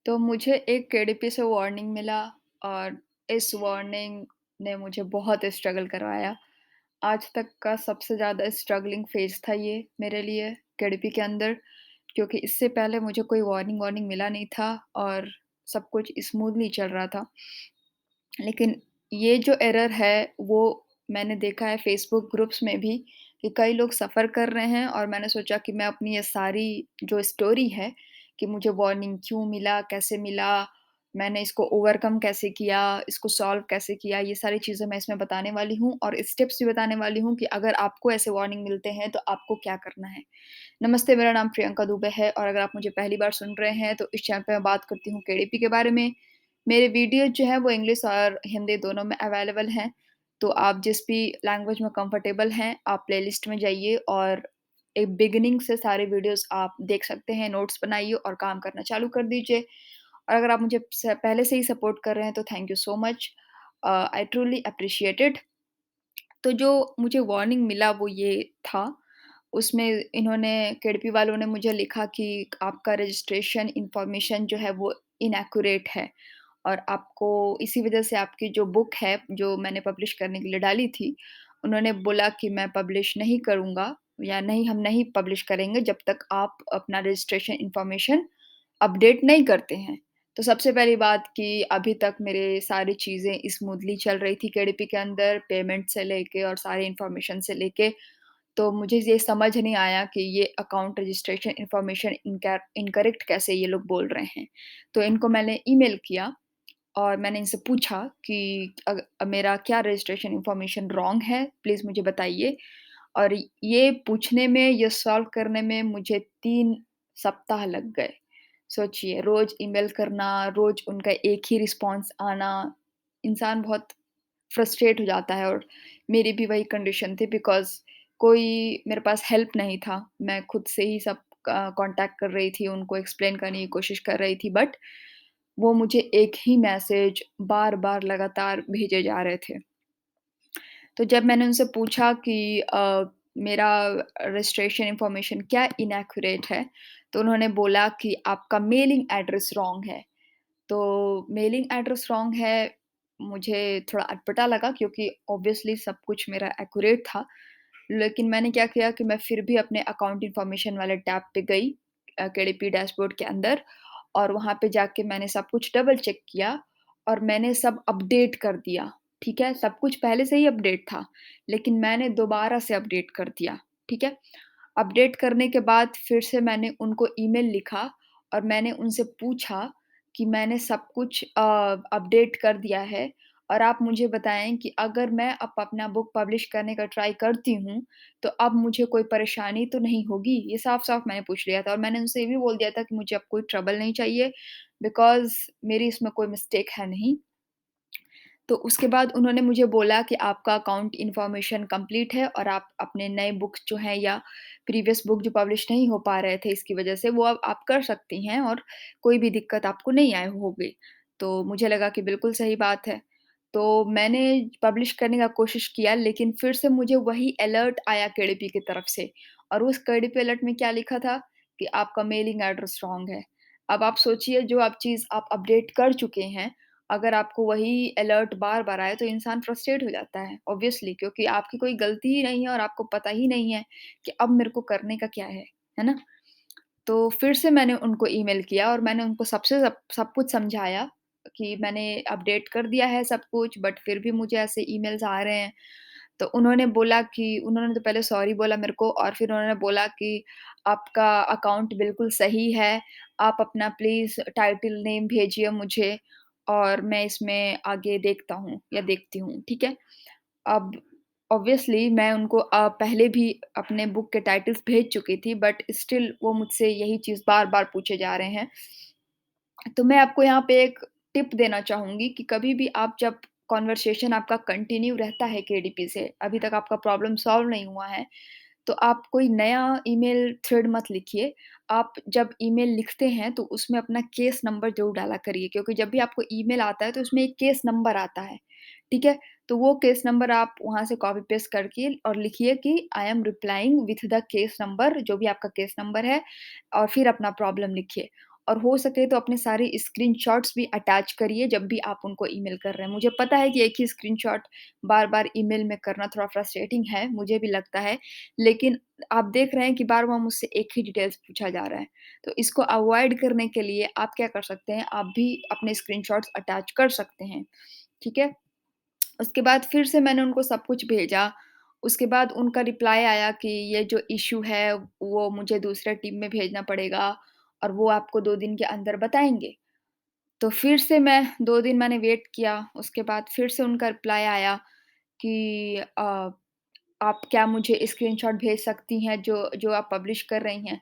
तो मुझे एक केडीपी से वार्निंग मिला और इस वार्निंग ने मुझे बहुत स्ट्रगल करवाया। आज तक का सबसे ज़्यादा स्ट्रगलिंग फ़ेज़ था ये मेरे लिए केडीपी के अंदर, क्योंकि इससे पहले मुझे कोई वार्निंग वार्निंग मिला नहीं था और सब कुछ स्मूथली चल रहा था। लेकिन ये जो एरर है, वो मैंने देखा है फ़ेसबुक ग्रुप्स में भी कि कई लोग सफ़र कर रहे हैं और मैंने सोचा कि मैं अपनी ये सारी जो स्टोरी है कि मुझे वार्निंग क्यों मिला, कैसे मिला, मैंने इसको ओवरकम कैसे किया, इसको सॉल्व कैसे किया, ये सारी चीज़ें मैं इसमें बताने वाली हूँ और स्टेप्स भी बताने वाली हूँ कि अगर आपको ऐसे वार्निंग मिलते हैं, तो आपको क्या करना है। नमस्ते, मेरा नाम प्रियंका दुबे है और अगर आप मुझे पहली बार सुन रहे हैं, तो इस चैनल पे मैं बात करती हूँ केडीपी के बारे में। मेरे वीडियो जो हैं वो इंग्लिश और हिंदी दोनों में अवेलेबल हैं, तो आप जिस भी लैंग्वेज में कंफर्टेबल हैं, आप प्लेलिस्ट में जाइए और एक बिगिनिंग से सारे वीडियोज़ आप देख सकते हैं, नोट्स बनाइए और काम करना चालू कर दीजिए। और अगर आप मुझे पहले से ही सपोर्ट कर रहे हैं, तो thank you so much. I truly appreciate it. तो जो मुझे वार्निंग मिला वो ये था, उसमें इन्होंने केडपी वालों ने मुझे लिखा कि आपका रजिस्ट्रेशन इन्फॉर्मेशन जो है वो इनएक्यूरेट है और आपको इसी वज़ह से आपकी जो बुक है, जो मैंने पब्लिश करने के लिए डाली थी, उन्होंने बोला कि मैं पब्लिश नहीं करूँगा या नहीं हम नहीं पब्लिश करेंगे जब तक आप अपना रजिस्ट्रेशन इन्फॉर्मेशन अपडेट नहीं करते हैं। तो सबसे पहली बात कि अभी तक मेरे सारी चीज़ें स्मूथली चल रही थी केडीपी के अंदर, पेमेंट से लेके और सारी इन्फॉर्मेशन से लेके। तो मुझे ये समझ नहीं आया कि ये अकाउंट रजिस्ट्रेशन इन्फॉर्मेशन इनकरेक्ट कैसे ये लोग बोल रहे हैं। तो इनको मैंने ईमेल किया और मैंने इनसे पूछा कि मेरा क्या रजिस्ट्रेशन इन्फॉर्मेशन रॉन्ग है, प्लीज़ मुझे बताइए। और ये पूछने में, ये सॉल्व करने में मुझे 3 सप्ताह लग गए। सोचिए, रोज़ ईमेल करना, रोज़ उनका एक ही रिस्पॉन्स आना, इंसान बहुत फ्रस्ट्रेट हो जाता है और मेरी भी वही कंडीशन थी बिकॉज़ कोई मेरे पास हेल्प नहीं था। मैं खुद से ही सब कॉन्टैक्ट कर रही थी, उनको एक्सप्लेन करने की कोशिश कर रही थी बट वो मुझे एक ही मैसेज बार-बार लगातार भेजे जा रहे थे। तो जब मैंने उनसे पूछा कि मेरा रजिस्ट्रेशन इन्फॉर्मेशन क्या इनएक्यूरेट है, तो उन्होंने बोला कि आपका मेलिंग एड्रेस रॉन्ग है। तो मेलिंग एड्रेस रॉन्ग है, मुझे थोड़ा अटपटा लगा क्योंकि ऑब्वियसली सब कुछ मेरा एक्यूरेट था। लेकिन मैंने क्या किया कि मैं फिर भी अपने अकाउंट इन्फॉर्मेशन वाले टैब पे गई केडीपी डैशबोर्ड के अंदर और वहाँ पे जाके मैंने सब कुछ डबल चेक किया और मैंने सब अपडेट कर दिया, ठीक है? सब कुछ पहले से ही अपडेट था, लेकिन मैंने दोबारा से अपडेट कर दिया, ठीक है? अपडेट करने के बाद फिर से मैंने उनको ईमेल लिखा और मैंने उनसे पूछा कि मैंने सब कुछ अपडेट कर दिया है और आप मुझे बताएँ कि अगर मैं अब अपना बुक पब्लिश करने का ट्राई करती हूँ, तो अब मुझे कोई परेशानी तो नहीं होगी? ये साफ-साफ मैंने पूछ लिया था और मैंने उनसे ये भी बोल दिया था कि मुझे अब कोई ट्रबल नहीं चाहिए बिकॉज़ मेरी इसमें कोई मिस्टेक है नहीं। तो उसके बाद उन्होंने मुझे बोला कि आपका अकाउंट इन्फॉर्मेशन कंप्लीट है और आप अपने नए बुक्स जो हैं या प्रीवियस बुक जो पब्लिश नहीं हो पा रहे थे इसकी वजह से, वो अब आप कर सकती हैं और कोई भी दिक्कत आपको नहीं आई होगी। तो मुझे लगा कि बिल्कुल सही बात है। तो मैंने पब्लिश करने का कोशिश किया लेकिन फिर से मुझे वही अलर्ट आया केडीपी की तरफ से और उस केडीपी अलर्ट में क्या लिखा था कि आपका मेलिंग एड्रेस रॉन्ग है। अब आप सोचिए जो आप चीज़ आप अपडेट कर चुके हैं, अगर आपको वही अलर्ट बार-बार आए तो इंसान फ्रस्ट्रेट हो जाता है ऑब्वियसली क्योंकि आपकी कोई गलती ही नहीं है और आपको पता ही नहीं है कि अब मेरे को करने का क्या है ना? तो फिर से मैंने उनको ईमेल किया और मैंने उनको सब सब कुछ समझाया कि मैंने अपडेट कर दिया है सब कुछ बट फिर भी मुझे ऐसे ईमेल्स आ रहे हैं। तो उन्होंने बोला कि उन्होंने तो पहले सॉरी बोला मेरे को और फिर उन्होंने बोला कि आपका अकाउंट बिल्कुल सही है, आप अपना प्लीज़ टाइटल नेम भेजिए मुझे और मैं इसमें आगे देखता हूँ या देखती हूँ, ठीक है? अब ऑब्वियसली मैं उनको पहले भी अपने बुक के टाइटल्स भेज चुकी थी बट स्टिल वो मुझसे यही चीज़ बार-बार पूछे जा रहे हैं। तो मैं आपको यहाँ पे एक टिप देना चाहूँगी कि कभी भी आप जब कन्वर्सेशन आपका कंटिन्यू रहता है केडीपी से, अभी तक आपका प्रॉब्लम सॉल्व नहीं हुआ है, तो आप कोई नया ईमेल थ्रेड मत लिखिए। आप जब ईमेल लिखते हैं तो उसमें अपना केस नंबर ज़रूर डाला करिए क्योंकि जब भी आपको ईमेल आता है तो उसमें एक केस नंबर आता है, ठीक है? तो वो केस नंबर आप वहाँ से कॉपी पेस्ट करके और लिखिए कि I am replying with the case number जो भी आपका केस नंबर है और फिर अपना प्रॉब्लम लिखिए। और हो सके तो अपने सारे स्क्रीनशॉट्स भी अटैच करिए जब भी आप उनको ईमेल कर रहे हैं। मुझे पता है कि एक ही स्क्रीनशॉट बार-बार ईमेल में करना थोड़ा फ्रस्ट्रेटिंग है, मुझे भी लगता है, लेकिन आप देख रहे हैं कि बार-बार मुझसे एक ही डिटेल्स पूछा जा रहा है। तो इसको अवॉइड करने के लिए आप क्या कर सकते हैं, आप भी अपने स्क्रीनशॉट्स अटैच कर सकते हैं, ठीक है? उसके बाद फिर से मैंने उनको सब कुछ भेजा। उसके बाद उनका रिप्लाई आया कि ये जो इश्यू है वो मुझे दूसरे टीम में भेजना पड़ेगा और वो आपको 2 दिन के अंदर बताएँगे। तो फिर से मैं 2 दिन मैंने वेट किया, उसके बाद फिर से उनका रिप्लाई आया कि आप क्या मुझे स्क्रीनशॉट भेज सकती हैं जो जो आप पब्लिश कर रही हैं?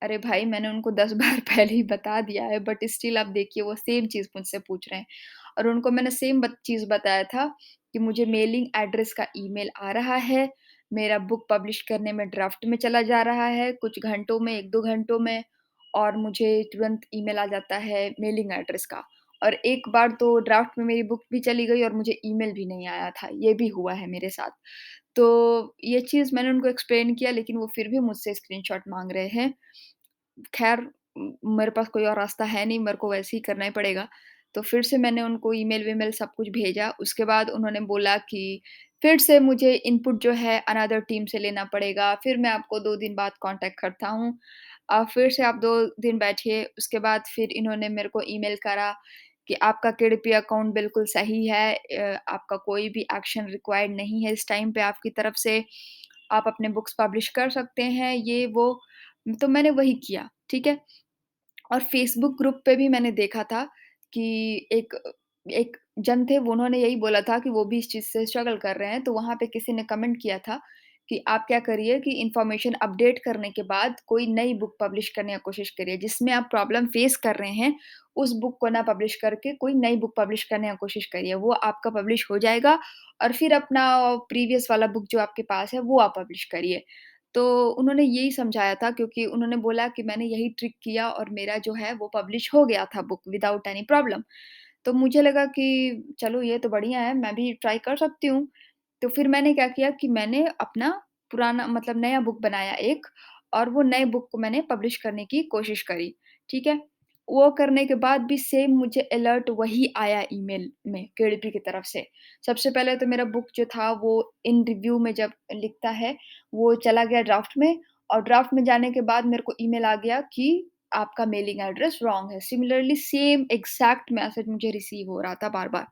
अरे भाई मैंने उनको 10 बार पहले ही बता दिया है बट स्टिल आप देखिए वो सेम चीज़ मुझसे पूछ रहे हैं। और उनको मैंने सेम चीज़ बताया था कि मुझे मेलिंग एड्रेस का ईमेल आ रहा है, मेरा बुक पब्लिश करने में ड्राफ्ट में चला जा रहा है, कुछ घंटों में 1-2 घंटों में और मुझे तुरंत ईमेल आ जाता है मेलिंग एड्रेस का। और एक बार तो ड्राफ्ट में मेरी बुक भी चली गई और मुझे ईमेल भी नहीं आया था, ये भी हुआ है मेरे साथ। तो ये चीज़ मैंने उनको एक्सप्लेन किया लेकिन वो फिर भी मुझसे स्क्रीनशॉट माँग रहे हैं। ख़ैर मेरे पास कोई और रास्ता है नहीं, मेरे को वैसे ही करना ही पड़ेगा। तो फिर से मैंने उनको ईमेल-वीमेल सब कुछ भेजा, उसके बाद उन्होंने बोला कि फिर से मुझे इनपुट जो है अनदर टीम से लेना पड़ेगा, फिर मैं आपको 2 दिन बाद कॉन्टैक्ट करता हूँ। फिर से आप 2 दिन बैठिए, उसके बाद फिर इन्होंने मेरे को ईमेल करा कि आपका केडीपी अकाउंट बिल्कुल सही है, आपका कोई भी एक्शन रिक्वायर्ड नहीं है इस टाइम पे आपकी तरफ से, आप अपने बुक्स पब्लिश कर सकते हैं, ये वो। तो मैंने वही किया, ठीक है? और फ़ेसबुक ग्रुप पे भी मैंने देखा था कि एक एक जन थे, वो उन्होंने यही बोला था कि वो भी इस चीज़ से स्ट्रगल कर रहे हैं, तो वहाँ पे किसी ने कमेंट किया था कि आप क्या करिए कि इन्फॉर्मेशन अपडेट करने के बाद कोई नई बुक पब्लिश करने की कोशिश करिए। जिसमें आप प्रॉब्लम फ़ेस कर रहे हैं, उस बुक को ना पब्लिश करके कोई नई बुक पब्लिश करने की कोशिश करिए। वो आपका पब्लिश हो जाएगा और फिर अपना प्रीवियस वाला बुक जो आपके पास है, वो आप पब्लिश करिए। तो उन्होंने यही समझाया था क्योंकि उन्होंने बोला कि मैंने यही ट्रिक किया और मेरा जो है वो पब्लिश हो गया था बुक विदाउट एनी प्रॉब्लम। तो मुझे लगा कि चलो ये तो बढ़िया है, मैं भी ट्राई कर सकती हूँ। तो फिर मैंने क्या किया कि मैंने अपना पुराना मतलब नया बुक बनाया एक और वो नए बुक को मैंने पब्लिश करने की कोशिश करी, ठीक है? वो करने के बाद भी सेम मुझे अलर्ट वही आया ईमेल में केडीपी की तरफ से। सबसे पहले तो मेरा बुक जो था वो इन रिव्यू में जब लिखता है, वो चला गया ड्राफ्ट में और ड्राफ्ट में जाने के बाद मेरे को ईमेल आ गया कि आपका मेलिंग एड्रेस रॉन्ग है। सिमिलरली सेम एग्ज़ैक्ट मैसेज मुझे रिसीव हो रहा था बार-बार।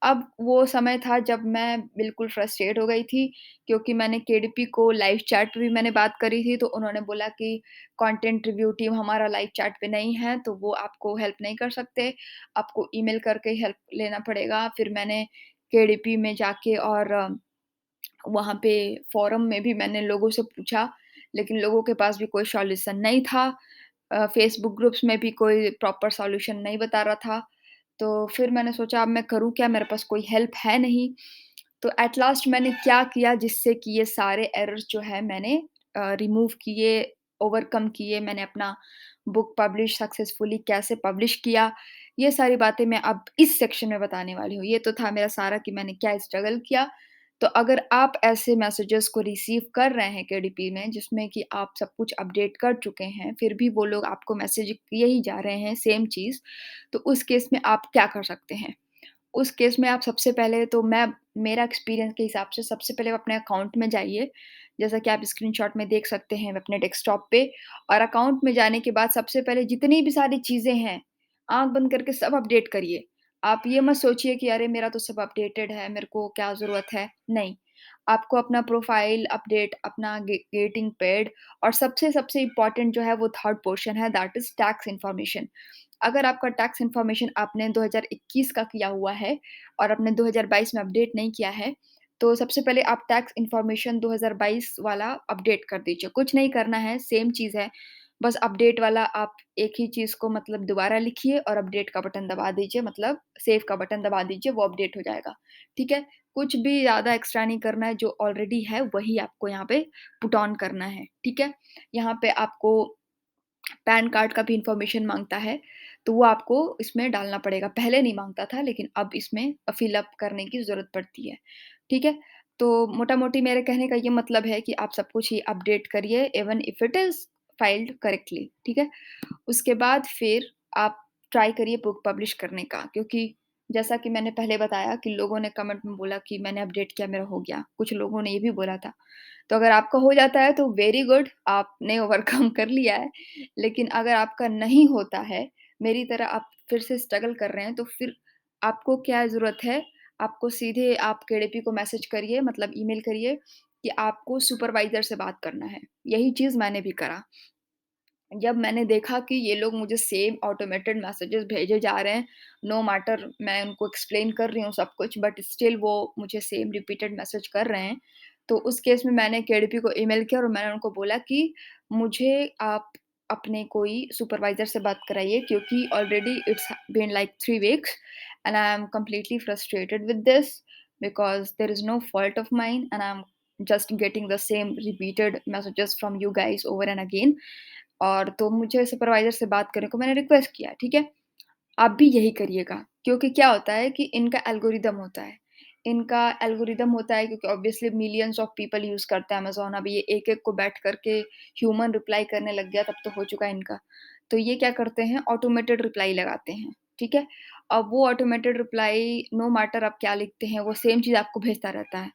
अब वो समय था जब मैं बिल्कुल फ्रस्ट्रेट हो गई थी क्योंकि मैंने केडीपी को लाइव चैट पे भी मैंने बात करी थी, तो उन्होंने बोला कि कंटेंट रिव्यू टीम हमारा लाइव चैट पे नहीं है, तो वो आपको हेल्प नहीं कर सकते, आपको ईमेल करके हेल्प लेना पड़ेगा। फिर मैंने केडीपी में जाके और वहाँ पे फ़ोरम में भी मैंने लोगों से पूछा, लेकिन लोगों के पास भी कोई सॉल्यूशन नहीं था। फ़ेसबुक ग्रुप्स में भी कोई प्रॉपर सॉल्यूशन नहीं बता रहा था। तो फिर मैंने सोचा अब मैं करूँ क्या? मेरे पास कोई हेल्प है नहीं। तो एट लास्ट मैंने क्या किया जिससे कि ये सारे एरर्स जो है मैंने रिमूव किए, ओवरकम किए। मैंने अपना बुक पब्लिश सक्सेसफुली कैसे पब्लिश किया, ये सारी बातें मैं अब इस सेक्शन में बताने वाली हूँ। ये तो था मेरा सारा कि मैंने क्या स्ट्रगल किया। तो अगर आप ऐसे मैसेजेस को रिसीव कर रहे हैं केडीपी में जिसमें कि आप सब कुछ अपडेट कर चुके हैं, फिर भी वो लोग आपको मैसेज किए ही जा रहे हैं सेम चीज़, तो उस केस में आप क्या कर सकते हैं? उस केस में आप सबसे पहले तो मैं मेरा एक्सपीरियंस के हिसाब से सबसे पहले अपने अकाउंट में जाइए, जैसा कि आप स्क्रीनशॉट में देख सकते हैं अपने डेस्कटॉप पे और अकाउंट में जाने के बाद सबसे पहले जितनी भी सारी चीज़ें हैं, आँख बंद करके सब अपडेट करिए। आप ये मत सोचिए कि अरे मेरा तो सब अपडेटेड है, मेरे को क्या ज़रूरत है? नहीं, आपको अपना प्रोफ़ाइल अपडेट, अपना गेटिंग पेड और सबसे सबसे इम्पोर्टेंट जो है वो थर्ड पोर्शन है दैट इज़ टैक्स इन्फॉर्मेशन। अगर आपका टैक्स इन्फॉर्मेशन आपने 2021 का किया हुआ है और आपने 2022 में अपडेट नहीं किया है, तो सबसे पहले आप टैक्स इन्फॉर्मेशन 2022 वाला अपडेट कर दीजिए। कुछ नहीं करना है, सेम चीज़ है। बस अपडेट वाला आप एक ही चीज़ को मतलब दोबारा लिखिए और अपडेट का बटन दबा दीजिए, मतलब सेव का बटन दबा दीजिए, वो अपडेट हो जाएगा। ठीक है? कुछ भी ज़्यादा एक्स्ट्रा नहीं करना है, जो ऑलरेडी है वही आपको यहाँ पे पुट ऑन करना है। ठीक है? यहाँ पे आपको पैन कार्ड का भी इन्फॉर्मेशन माँगता है, तो वो आपको इसमें डालना पड़ेगा। पहले नहीं माँगता था लेकिन अब इसमें फ़िल अप करने की ज़रूरत पड़ती है, ठीक है? तो मोटा-मोटी मेरे कहने का ये मतलब है कि आप सब कुछ ही अपडेट करिए even if it is filed correctly, ठीक है? उसके बाद फिर आप ट्राई करिए बुक पब्लिश करने का, क्योंकि जैसा कि मैंने पहले बताया कि लोगों ने कमेंट में बोला कि मैंने अपडेट किया, मेरा हो गया। कुछ लोगों ने ये भी बोला था। तो अगर आपका हो जाता है तो वेरी गुड, आपने ओवरकम कर लिया है। लेकिन अगर आपका नहीं होता है, मेरी तरह आप फिर से स्ट्रगल कर रहे हैं, तो फिर आपको क्या ज़रूरत है, आपको सीधे आप केडीपी को मैसेज करिए, मतलब ईमेल करिए कि आपको सुपरवाइज़र से बात करना है। यही चीज़ मैंने भी करा। जब मैंने देखा कि ये लोग मुझे सेम ऑटोमेटेड मैसेजेस भेजे जा रहे हैं, नो मैटर मैं उनको एक्सप्लेन कर रही हूँ सब कुछ, बट स्टिल वो मुझे सेम रिपीटेड मैसेज कर रहे हैं। तो उस केस में मैंने केडीपी को ईमेल किया और मैंने उनको बोला कि मुझे आप अपने कोई सुपरवाइज़र से बात कराइए, क्योंकि already it's been like 3 weeks and I am completely frustrated with this because there is no fault of mine and I am just getting the same repeated messages from you guys over and again। और तो मुझे supervisor से बात करने को मैंने request किया, ठीक है? आप भी यही करिएगा, क्योंकि क्या होता है कि इनका एल्गोरिदम होता है। इनका एल्गोरिदम होता है क्योंकि obviously millions of people use करते हैं अमेज़न। अब ये एक-एक को बैठ करके ह्यूमन रिप्लाई करने लग गया, तब तो हो चुका है इनका। तो ये क्या करते हैं, ऑटोमेटेड रिप्लाई लगाते हैं, ठीक है? अब वो ऑटोमेटेड रिप्लाई नो मैटर आप क्या लिखते हैं, वो सेम चीज़ आपको भेजता रहता है।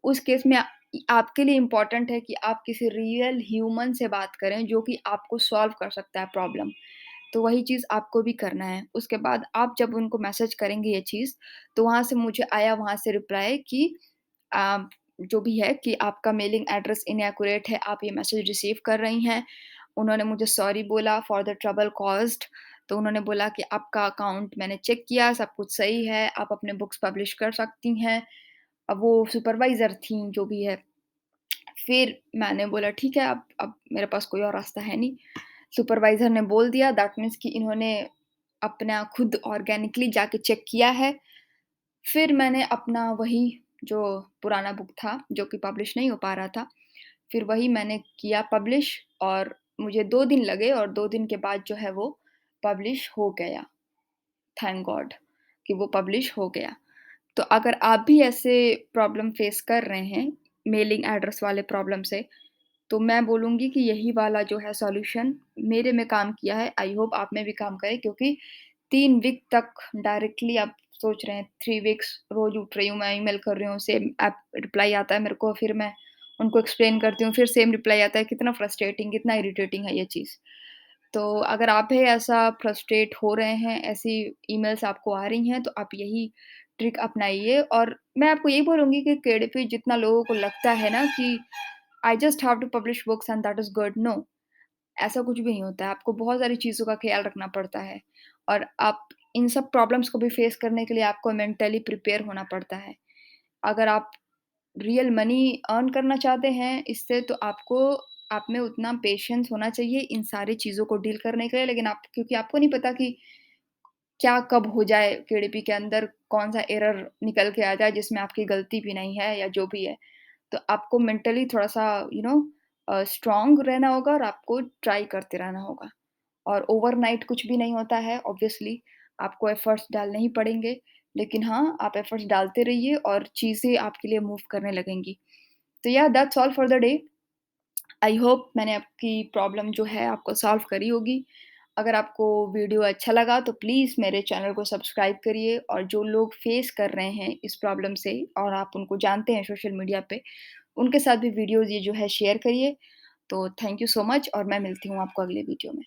उस केस में आपके लिए इम्पोर्टेंट है कि आप किसी रियल ह्यूमन से बात करें, जो कि आपको सॉल्व कर सकता है प्रॉब्लम। तो वही चीज़ आपको भी करना है। उसके बाद आप जब उनको मैसेज करेंगे ये चीज़, तो वहाँ से मुझे आया वहाँ से रिप्लाई कि अ, जो भी है कि आपका मेलिंग एड्रेस इनएक्यूरेट है, आप ये मैसेज रिसीव कर रही हैं। उन्होंने मुझे सॉरी बोला फॉर द ट्रबल कॉज़्ड। तो उन्होंने बोला कि आपका अकाउंट मैंने चेक किया, सब कुछ सही है, आप अपने बुक्स पब्लिश कर सकती हैं। अब वो सुपरवाइज़र थीं, जो भी है। फिर मैंने बोला ठीक है, अब मेरे पास कोई और रास्ता है नहीं। सुपरवाइज़र ने बोल दिया, दैट मीन्स कि इन्होंने अपना खुद ऑर्गेनिकली जाके चेक किया है। फिर मैंने अपना वही जो पुराना बुक था, जो कि पब्लिश नहीं हो पा रहा था, फिर वही मैंने किया पब्लिश और मुझे 2 दिन लगे और 2 दिन के बाद जो है वो पब्लिश हो गया। थैंक गॉड कि वो पब्लिश हो गया। तो अगर आप भी ऐसे प्रॉब्लम फेस कर रहे हैं, मेलिंग एड्रेस वाले प्रॉब्लम से, तो मैं बोलूँगी कि यही वाला जो है सॉल्यूशन मेरे में काम किया है। आई होप आप में भी काम करे, क्योंकि 3 वीक तक डायरेक्टली आप सोच रहे हैं, 3 वीक्स रोज़ उठ रही हूँ मैं, ईमेल कर रही हूँ, सेम ऐप रिप्लाई आता है मेरे को, फिर मैं उनको एक्सप्लेन करती हूँ, फिर सेम रिप्लाई आता है। कितना फ्रस्ट्रेटिंग, कितना इरिटेटिंग है ये चीज़। तो अगर आप भी ऐसा फ्रस्ट्रेट हो रहे हैं, ऐसी ईमेल्स आपको आ रही हैं, तो आप यही ट्रिक अपनाइए। और मैं आपको यही बोलूँगी कि केडीपी जितना लोगों को लगता है ना कि I just have to publish books and that is good, no, ऐसा कुछ भी नहीं होता है। आपको बहुत सारी चीज़ों का ख़्याल रखना पड़ता है और आप इन सब प्रॉब्लम्स को भी फ़ेस करने के लिए आपको मेंटली प्रिपेयर होना पड़ता है। अगर आप रियल मनी अर्न करना चाहते हैं इससे, तो आपको आप में उतना पेशेंस होना चाहिए इन सारी चीज़ों को डील करने के लिए। लेकिन आप, क्योंकि आपको नहीं पता कि क्या कब हो जाए, केडीपी के अंदर कौन-सा एरर निकल के आ जाए जिसमें आपकी गलती भी नहीं है या जो भी है। तो आपको मेंटली थोड़ा-सा स्ट्रॉन्ग रहना होगा और आपको ट्राई करते रहना होगा। और ओवरनाइट कुछ भी नहीं होता है ऑब्वियसली, आपको एफर्ट्स डालने ही पड़ेंगे। लेकिन हाँ, आप एफर्ट्स डालते रहिए और चीज़ें आपके लिए मूव करने लगेंगी। तो या that's all for the day. I hope मैंने आपकी प्रॉब्लम जो है आपको सॉल्व करी होगी। अगर आपको वीडियो अच्छा लगा तो प्लीज़ मेरे चैनल को सब्सक्राइब करिए, और जो लोग फेस कर रहे हैं इस प्रॉब्लम से और आप उनको जानते हैं सोशल मीडिया पे, उनके साथ भी वीडियोज़ ये जो है शेयर करिए। तो थैंक यू सो मच और मैं मिलती हूँ आपको अगले वीडियो में।